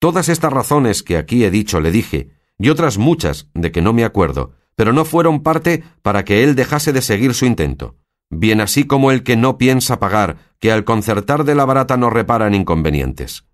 Todas estas razones que aquí he dicho le dije, y otras muchas de que no me acuerdo, pero no fueron parte para que él dejase de seguir su intento. Bien así como el que no piensa pagar, que al concertar de la barata no repara en inconvenientes.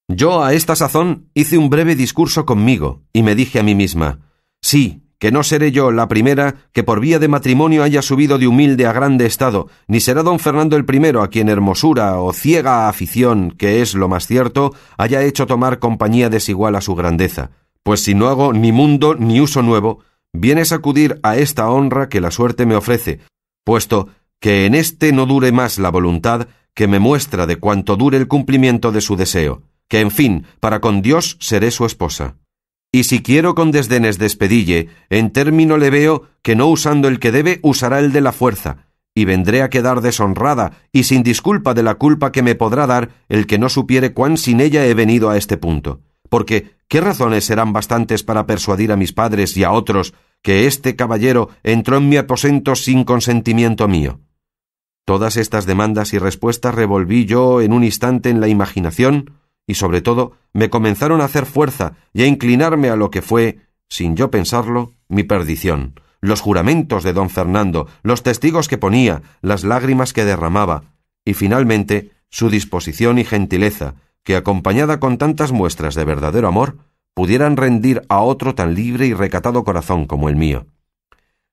Yo a esta sazón hice un breve discurso conmigo, y me dije a mí misma, sí, que no seré yo la primera que por vía de matrimonio haya subido de humilde a grande estado, ni será don Fernando el primero a quien hermosura o ciega afición, que es lo más cierto, haya hecho tomar compañía desigual a su grandeza, pues si no hago ni mundo ni uso nuevo, viene sacudir a esta honra que la suerte me ofrece, puesto que en éste no dure más la voluntad que me muestra de cuanto dure el cumplimiento de su deseo, que en fin, para con Dios seré su esposa. Y si quiero con desdenes despedille, en término le veo que no usando el que debe, usará el de la fuerza, y vendré a quedar deshonrada y sin disculpa de la culpa que me podrá dar el que no supiere cuán sin ella he venido a este punto. Porque, ¿qué razones serán bastantes para persuadir a mis padres y a otros que este caballero entró en mi aposento sin consentimiento mío? Todas estas demandas y respuestas revolví yo en un instante en la imaginación, y sobre todo me comenzaron a hacer fuerza y a inclinarme a lo que fue, sin yo pensarlo, mi perdición, los juramentos de don Fernando, los testigos que ponía, las lágrimas que derramaba, y finalmente su disposición y gentileza, que acompañada con tantas muestras de verdadero amor, pudieran rendir a otro tan libre y recatado corazón como el mío.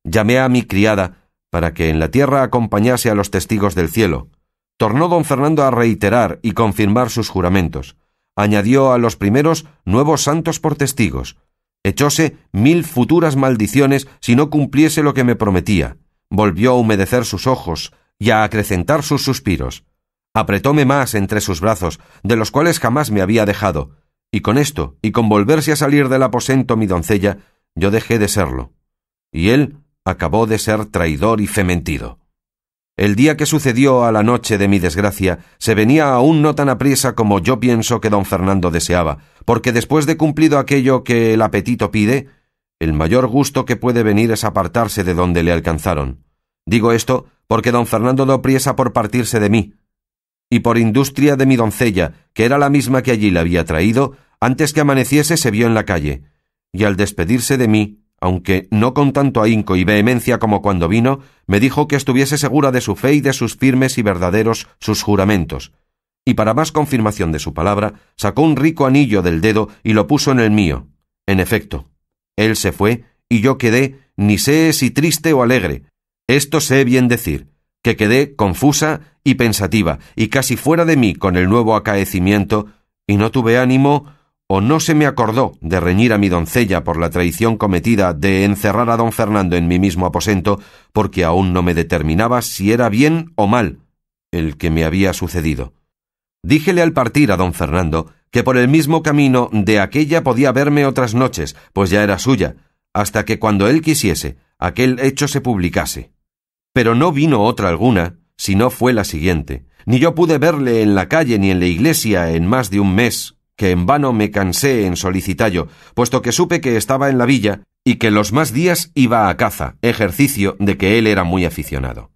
Llamé a mi criada para que en la tierra acompañase a los testigos del cielo. Tornó don Fernando a reiterar y confirmar sus juramentos. Añadió a los primeros nuevos santos por testigos. Echóse 1000 futuras maldiciones si no cumpliese lo que me prometía. Volvió a humedecer sus ojos y a acrecentar sus suspiros. Apretóme más entre sus brazos, de los cuales jamás me había dejado, y con esto, y con volverse a salir del aposento mi doncella, yo dejé de serlo. Y él acabó de ser traidor y fementido. El día que sucedió a la noche de mi desgracia se venía aún no tan apriesa como yo pienso que don Fernando deseaba, porque después de cumplido aquello que el apetito pide, el mayor gusto que puede venir es apartarse de donde le alcanzaron. Digo esto porque don Fernando dio priesa por partirse de mí, y por industria de mi doncella, que era la misma que allí le había traído, antes que amaneciese se vio en la calle, y al despedirse de mí, aunque no con tanto ahínco y vehemencia como cuando vino, me dijo que estuviese segura de su fe y de sus firmes y verdaderos sus juramentos, y para más confirmación de su palabra, sacó un rico anillo del dedo y lo puso en el mío. En efecto, él se fue, y yo quedé, ni sé si triste o alegre. Esto sé bien decir, que quedé confusa y pensativa, y casi fuera de mí con el nuevo acaecimiento, y no tuve ánimo, o no se me acordó de reñir a mi doncella por la traición cometida de encerrar a don Fernando en mi mismo aposento, porque aún no me determinaba si era bien o mal el que me había sucedido. Díjele al partir a don Fernando que por el mismo camino de aquella podía verme otras noches, pues ya era suya, hasta que cuando él quisiese, aquel hecho se publicase. Pero no vino otra alguna, si no fue la siguiente. Ni yo pude verle en la calle ni en la iglesia en más de un mes, que en vano me cansé en solicitallo, puesto que supe que estaba en la villa y que los más días iba a caza, ejercicio de que él era muy aficionado.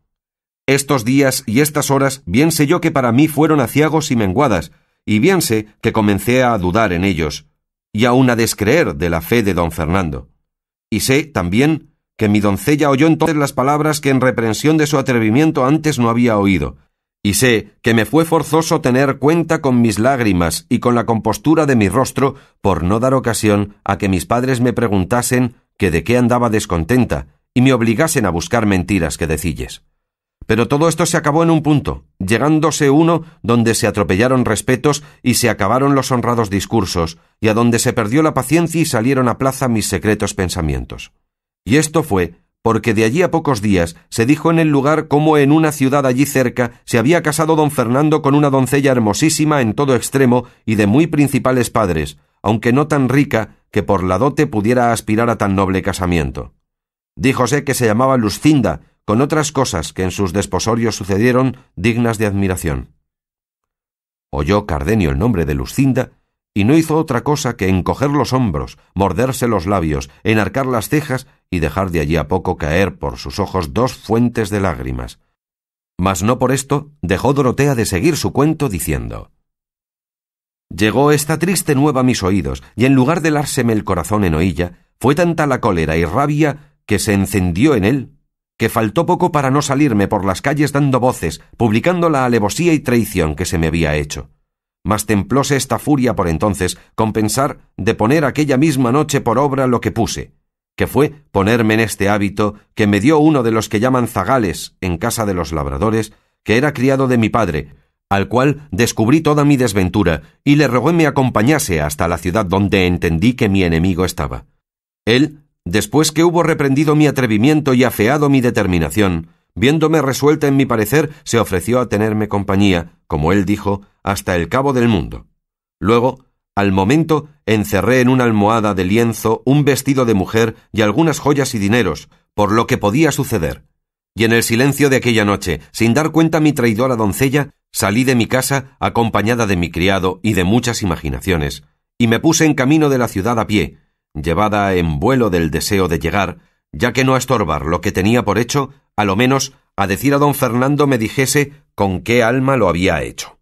Estos días y estas horas bien sé yo que para mí fueron aciagos y menguadas, y bien sé que comencé a dudar en ellos, y aun a descreer de la fe de don Fernando. Y sé, también, que mi doncella oyó entonces las palabras que en reprensión de su atrevimiento antes no había oído, y sé que me fue forzoso tener cuenta con mis lágrimas y con la compostura de mi rostro por no dar ocasión a que mis padres me preguntasen que de qué andaba descontenta y me obligasen a buscar mentiras que decilles. Pero todo esto se acabó en un punto, llegándose uno donde se atropellaron respetos y se acabaron los honrados discursos, y a donde se perdió la paciencia y salieron a plaza mis secretos pensamientos. Y esto fue porque de allí a pocos días se dijo en el lugar cómo en una ciudad allí cerca se había casado don Fernando con una doncella hermosísima en todo extremo y de muy principales padres, aunque no tan rica que por la dote pudiera aspirar a tan noble casamiento. Díjose que se llamaba Luscinda, con otras cosas que en sus desposorios sucedieron dignas de admiración. Oyó Cardenio el nombre de Luscinda y no hizo otra cosa que encoger los hombros, morderse los labios, enarcar las cejas y dejar de allí a poco caer por sus ojos 2 fuentes de lágrimas. Mas no por esto dejó Dorotea de seguir su cuento diciendo: Llegó esta triste nueva a mis oídos, y en lugar de lárseme el corazón en oilla, fue tanta la cólera y rabia que se encendió en él, que faltó poco para no salirme por las calles dando voces, publicando la alevosía y traición que se me había hecho. Mas templóse esta furia por entonces con pensar de poner aquella misma noche por obra lo que puse, que fue ponerme en este hábito que me dio uno de los que llaman zagales en casa de los labradores, que era criado de mi padre, al cual descubrí toda mi desventura, y le rogué me acompañase hasta la ciudad donde entendí que mi enemigo estaba. Él, después que hubo reprendido mi atrevimiento y afeado mi determinación, viéndome resuelta en mi parecer, se ofreció a tenerme compañía, como él dijo, hasta el cabo del mundo. Luego, al momento, encerré en una almohada de lienzo un vestido de mujer y algunas joyas y dineros, por lo que podía suceder. Y en el silencio de aquella noche, sin dar cuenta a mi traidora doncella, salí de mi casa acompañada de mi criado y de muchas imaginaciones, y me puse en camino de la ciudad a pie, llevada en vuelo del deseo de llegar, ya que no a estorbar lo que tenía por hecho, a lo menos a decir a don Fernando me dijese con qué alma lo había hecho.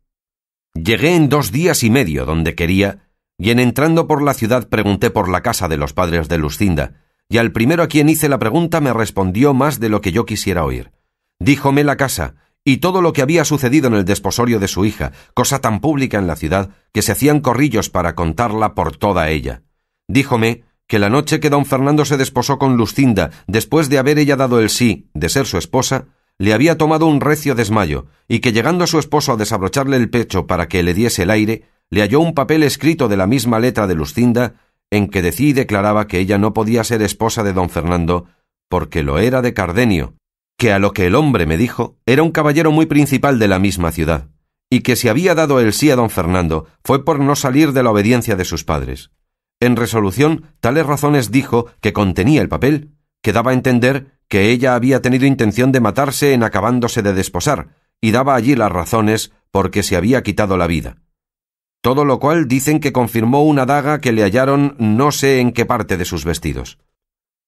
Llegué en 2 días y medio donde quería, y en entrando por la ciudad pregunté por la casa de los padres de Lucinda, y al primero a quien hice la pregunta me respondió más de lo que yo quisiera oír. Díjome la casa, y todo lo que había sucedido en el desposorio de su hija, cosa tan pública en la ciudad, que se hacían corrillos para contarla por toda ella. Díjome que la noche que don Fernando se desposó con Lucinda, después de haber ella dado el sí de ser su esposa, le había tomado un recio desmayo, y que llegando a su esposo a desabrocharle el pecho para que le diese el aire, le halló un papel escrito de la misma letra de Lucinda, en que decía y declaraba que ella no podía ser esposa de don Fernando, porque lo era de Cardenio, que a lo que el hombre me dijo, era un caballero muy principal de la misma ciudad, y que si había dado el sí a don Fernando, fue por no salir de la obediencia de sus padres. En resolución, tales razones dijo que contenía el papel, que daba a entender que ella había tenido intención de matarse en acabándose de desposar, y daba allí las razones porque se había quitado la vida. Todo lo cual dicen que confirmó una daga que le hallaron no sé en qué parte de sus vestidos.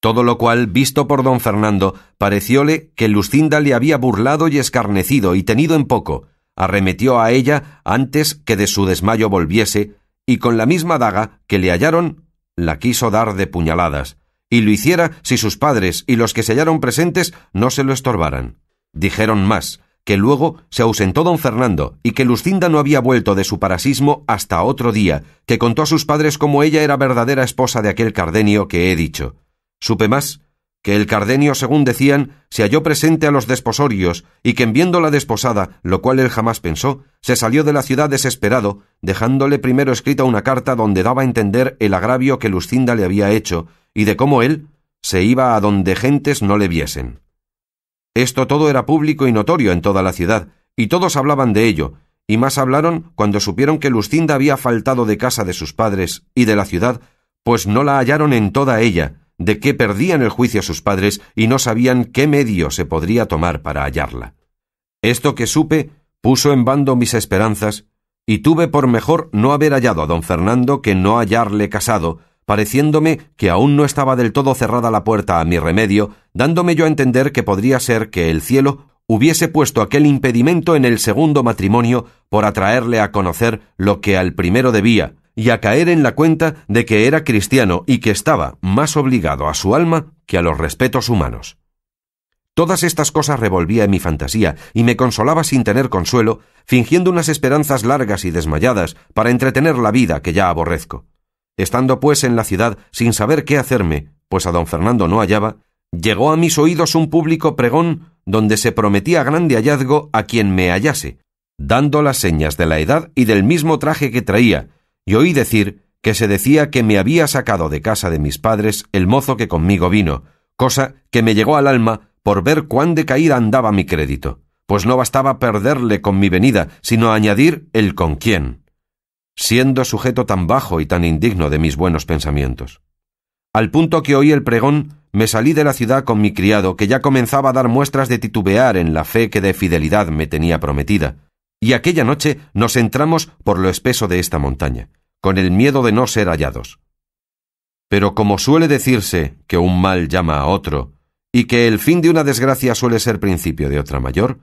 Todo lo cual, visto por don Fernando, parecióle que Lucinda le había burlado y escarnecido y tenido en poco, arremetió a ella antes que de su desmayo volviese, y con la misma daga que le hallaron, la quiso dar de puñaladas, y lo hiciera si sus padres y los que se hallaron presentes no se lo estorbaran. Dijeron más, que luego se ausentó don Fernando, y que Lucinda no había vuelto de su parasismo hasta otro día, que contó a sus padres cómo ella era verdadera esposa de aquel Cardenio que he dicho. Supe más, que el Cardenio, según decían, se halló presente a los desposorios, y que en viéndola desposada, lo cual él jamás pensó, se salió de la ciudad desesperado, dejándole primero escrita una carta donde daba a entender el agravio que Lucinda le había hecho, y de cómo él se iba a donde gentes no le viesen. Esto todo era público y notorio en toda la ciudad, y todos hablaban de ello, y más hablaron cuando supieron que Lucinda había faltado de casa de sus padres y de la ciudad, pues no la hallaron en toda ella, de que perdían el juicio sus padres y no sabían qué medio se podría tomar para hallarla. Esto que supe puso en bando mis esperanzas, y tuve por mejor no haber hallado a don Fernando que no hallarle casado, pareciéndome que aún no estaba del todo cerrada la puerta a mi remedio, dándome yo a entender que podría ser que el cielo hubiese puesto aquel impedimento en el segundo matrimonio por atraerle a conocer lo que al primero debía, y a caer en la cuenta de que era cristiano y que estaba más obligado a su alma que a los respetos humanos. Todas estas cosas revolvía en mi fantasía y me consolaba sin tener consuelo, fingiendo unas esperanzas largas y desmayadas para entretener la vida que ya aborrezco. Estando pues en la ciudad sin saber qué hacerme, pues a don Fernando no hallaba, llegó a mis oídos un público pregón donde se prometía grande hallazgo a quien me hallase, dando las señas de la edad y del mismo traje que traía, y oí decir que se decía que me había sacado de casa de mis padres el mozo que conmigo vino, cosa que me llegó al alma por ver cuán decaída andaba mi crédito, pues no bastaba perderle con mi venida, sino añadir el con quién, siendo sujeto tan bajo y tan indigno de mis buenos pensamientos. Al punto que oí el pregón, me salí de la ciudad con mi criado, que ya comenzaba a dar muestras de titubear en la fe que de fidelidad me tenía prometida, y aquella noche nos entramos por lo espeso de esta montaña, con el miedo de no ser hallados. Pero como suele decirse que un mal llama a otro, y que el fin de una desgracia suele ser principio de otra mayor,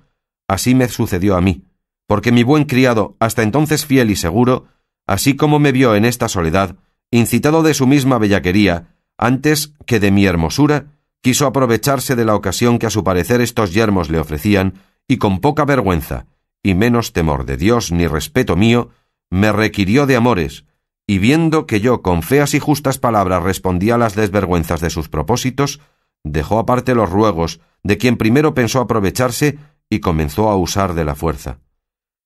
así me sucedió a mí, porque mi buen criado, hasta entonces fiel y seguro, así como me vio en esta soledad, incitado de su misma bellaquería, antes que de mi hermosura, quiso aprovecharse de la ocasión que a su parecer estos yermos le ofrecían, y con poca vergüenza, y menos temor de Dios ni respeto mío, me requirió de amores, y viendo que yo con feas y justas palabras respondía a las desvergüenzas de sus propósitos, dejó aparte los ruegos de quien primero pensó aprovecharse y comenzó a usar de la fuerza.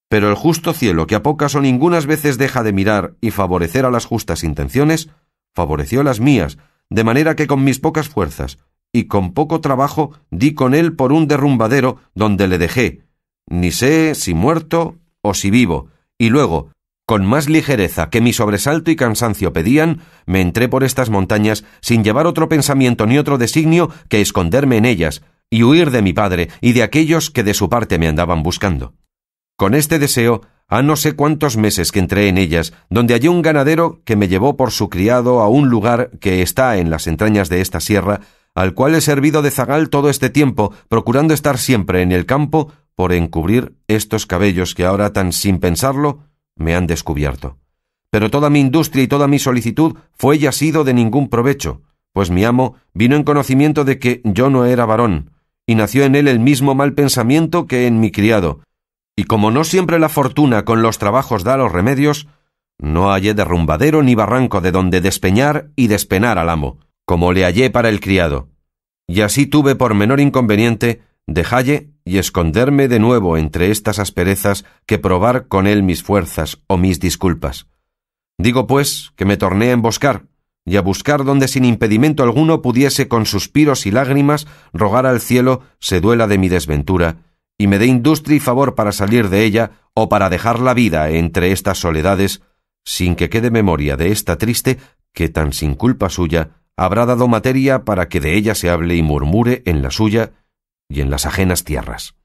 Pero el justo cielo, que a pocas o ningunas veces deja de mirar y favorecer a las justas intenciones, favoreció las mías, de manera que con mis pocas fuerzas y con poco trabajo di con él por un derrumbadero donde le dejé, ni sé si muerto o si vivo, y luego, con más ligereza que mi sobresalto y cansancio pedían, me entré por estas montañas sin llevar otro pensamiento ni otro designio que esconderme en ellas y huir de mi padre y de aquellos que de su parte me andaban buscando. Con este deseo, ha no sé cuántos meses que entré en ellas, donde hallé un ganadero que me llevó por su criado a un lugar que está en las entrañas de esta sierra, al cual he servido de zagal todo este tiempo, procurando estar siempre en el campo por encubrir estos cabellos que ahora tan sin pensarlo me han descubierto. Pero toda mi industria y toda mi solicitud fue y ha sido de ningún provecho, pues mi amo vino en conocimiento de que yo no era varón, y nació en él el mismo mal pensamiento que en mi criado, y como no siempre la fortuna con los trabajos da los remedios, no hallé derrumbadero ni barranco de donde despeñar y despenar al amo, como le hallé para el criado, y así tuve por menor inconveniente dejalle y esconderme de nuevo entre estas asperezas que probar con él mis fuerzas o mis disculpas. Digo pues que me torné a emboscar, y a buscar donde sin impedimento alguno pudiese con suspiros y lágrimas rogar al cielo se duela de mi desventura, y me dé industria y favor para salir de ella o para dejar la vida entre estas soledades, sin que quede memoria de esta triste que tan sin culpa suya habrá dado materia para que de ella se hable y murmure en la suya y en las ajenas tierras.